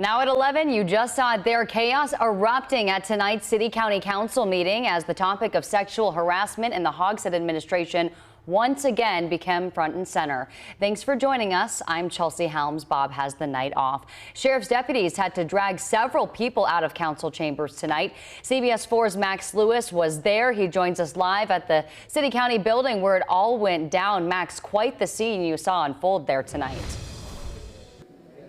Now at 11, you just saw it there, chaos erupting at tonight's City County Council meeting as the topic of sexual harassment in the Hogsett administration once again became front and center. Thanks for joining us. I'm Chelsea Helms. Bob has the night off. Sheriff's deputies had to drag several people out of council chambers tonight. CBS 4's Max Lewis was there. He joins us live at the City County building where it all went down. Max, quite the scene you saw unfold there tonight.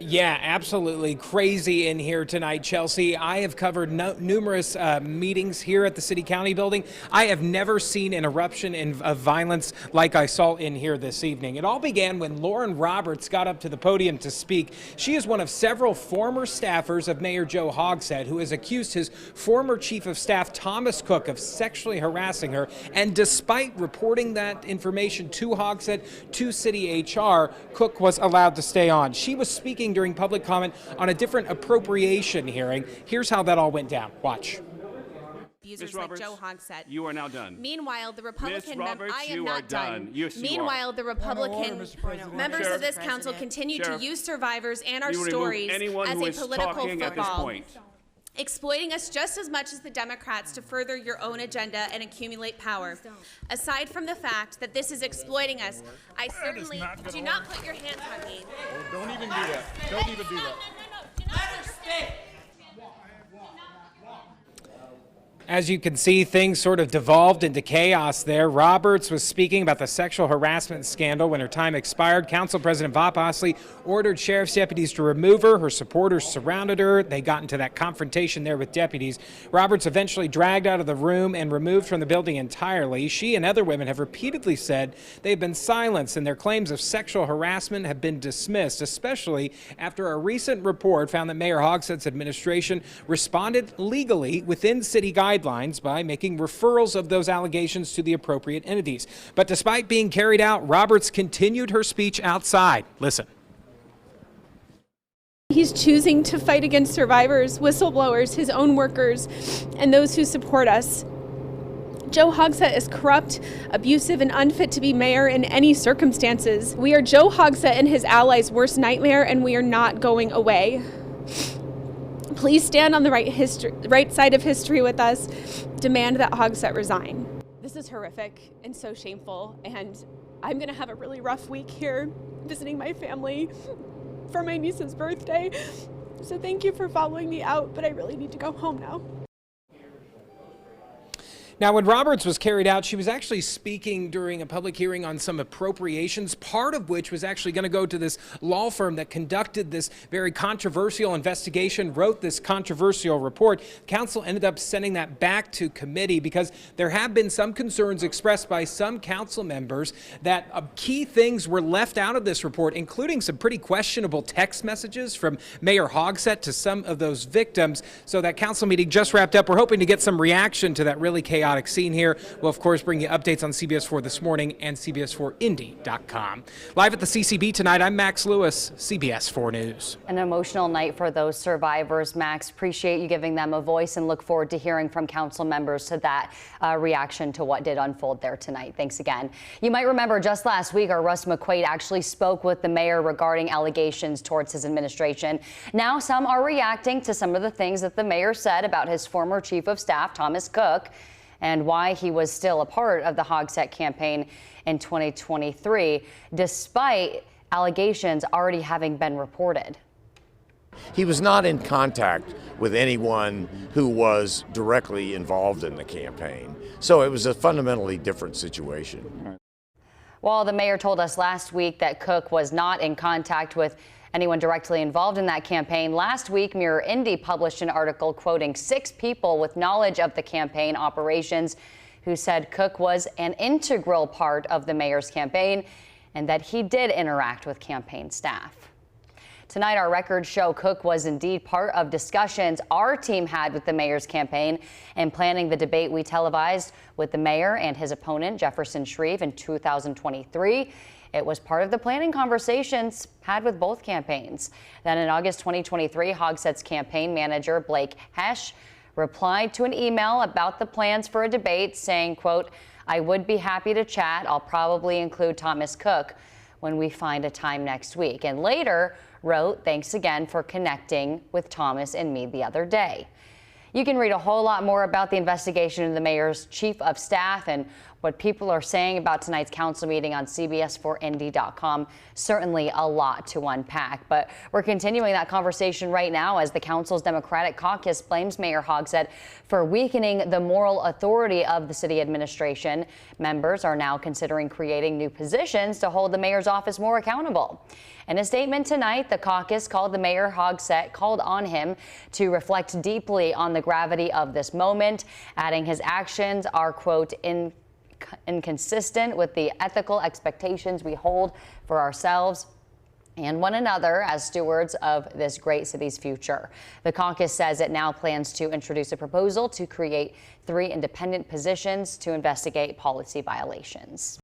Yeah, absolutely crazy in here tonight, Chelsea. I have covered numerous meetings here at the City County building. I have never seen an eruption of violence like I saw in here this evening. It all began when Lauren Roberts got up to the podium to speak. She is one of several former staffers of Mayor Joe Hogsett, who has accused his former chief of staff, Thomas Cook, of sexually harassing her. And despite reporting that information to Hogsett, to City HR, Cook was allowed to stay on. She was speaking during public comment on a different appropriation hearing. Here's how that all went down. Watch. Users like Joe Hogsett. You are now done. Meanwhile, the Republican Roberts, I am not done. Yes, Meanwhile, the Republican members of this council continue to use survivors and our stories as a political football, exploiting us just as much as the Democrats to further your own agenda and accumulate power. Aside from the fact that this is exploiting us, I certainly do not put your hands on me. Well, don't even do that. Don't even do that. No. Let her stay. As you can see, things sort of devolved into chaos there. Roberts was speaking about the sexual harassment scandal when her time expired. Council President Bob Osley ordered sheriff's deputies to remove her. Her supporters surrounded her. They got into that confrontation there with deputies. Roberts eventually dragged out of the room and removed from the building entirely. She and other women have repeatedly said they've been silenced and their claims of sexual harassment have been dismissed, especially after a recent report found that Mayor Hogsett's administration responded legally within city guidelines by making referrals of those allegations to the appropriate entities. But despite being carried out, Roberts continued her speech outside. Listen. He's choosing to fight against survivors, whistleblowers, his own workers, and those who support us. Joe Hogsett is corrupt, abusive, and unfit to be mayor in any circumstances. We are Joe Hogsett and his allies' worst nightmare, and we are not going away. Please stand on the right side of history with us. Demand that Hogsett resign. This is horrific and so shameful, and I'm going to have a really rough week here visiting my family for my niece's birthday. So thank you for following me out, but I really need to go home now. Now, when Roberts was carried out, she was actually speaking during a public hearing on some appropriations, part of which was actually going to go to this law firm that conducted this very controversial investigation, wrote this controversial report. Council ended up sending that back to committee because there have been some concerns expressed by some council members that key things were left out of this report, including some pretty questionable text messages from Mayor Hogsett to some of those victims. So that council meeting just wrapped up. We're hoping to get some reaction to that really chaotic scene here. We'll, of course, bring you updates on CBS 4 this morning and CBS4Indy.com. Live at the CCB tonight, I'm Max Lewis, CBS 4 News. An emotional night for those survivors, Max. Appreciate you giving them a voice and look forward to hearing from council members to that reaction to what did unfold there tonight. Thanks again. You might remember just last week, our Russ McQuaid actually spoke with the mayor regarding allegations towards his administration. Now some are reacting to some of the things that the mayor said about his former chief of staff, Thomas Cook, and why he was still a part of the Hogsett campaign in 2023, despite allegations already having been reported. He was not in contact with anyone who was directly involved in the campaign, so it was a fundamentally different situation. Well, the mayor told us last week that Cook was not in contact with anyone directly involved in that campaign. Last week, Mirror Indy published an article quoting 6 people with knowledge of the campaign operations who said Cook was an integral part of the mayor's campaign and that he did interact with campaign staff. Tonight, our records show Cook was indeed part of discussions our team had with the mayor's campaign and planning the debate we televised with the mayor and his opponent, Jefferson Shreve, in 2023. It was part of the planning conversations had with both campaigns. Then in August 2023, Hogsett's campaign manager, Blake Hesh, replied to an email about the plans for a debate saying, quote, "I would be happy to chat. I'll probably include Thomas Cook when we find a time next week." And later, wrote, "Thanks again for connecting with Thomas and me the other day." You can read a whole lot more about the investigation of the mayor's chief of staff and what people are saying about tonight's council meeting on CBS4ND.com. Certainly a lot to unpack, but we're continuing that conversation right now as the council's Democratic caucus blames Mayor Hogsett for weakening the moral authority of the city administration. Members are now considering creating new positions to hold the mayor's office more accountable. In a statement tonight, the caucus called on him to reflect deeply on the gravity of this moment, adding his actions are, quote, inconsistent with the ethical expectations we hold for ourselves and one another as stewards of this great city's future. The caucus says it now plans to introduce a proposal to create 3 independent positions to investigate policy violations.